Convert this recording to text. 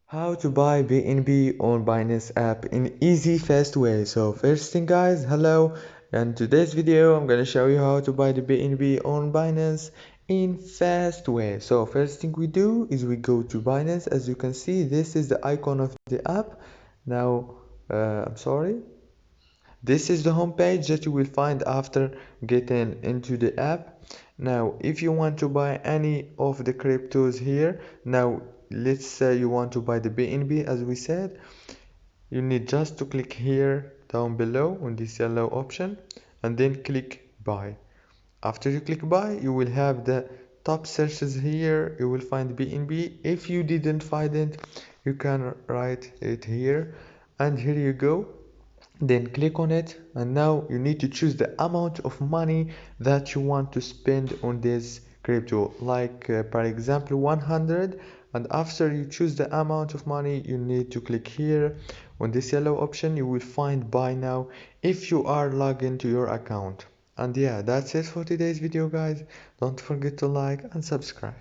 How to buy BNB on Binance app in easy fast way. So first thing guys, hello, and today's video I'm gonna show you how to buy the BNB on Binance in fast way. So first thing we do is we go to Binance. As you can see, this is the icon of the app. Now I'm sorry, this is the home page that you will find after getting into the app. Now if you want to buy any of the cryptos here, now let's say you want to buy the BNB as we said, you need just to click here down below on this yellow option and then click buy. After you click buy, you will have the top searches here. You will find BNB. If you didn't find it, you can write it here, and here you go. Then click on it, and now you need to choose the amount of money that you want to spend on this crypto, like for example 100. And after you choose the amount of money, you need to click here on this yellow option. You will find buy now if you are logged into your account. And yeah, that's it for today's video guys. Don't forget to like and subscribe.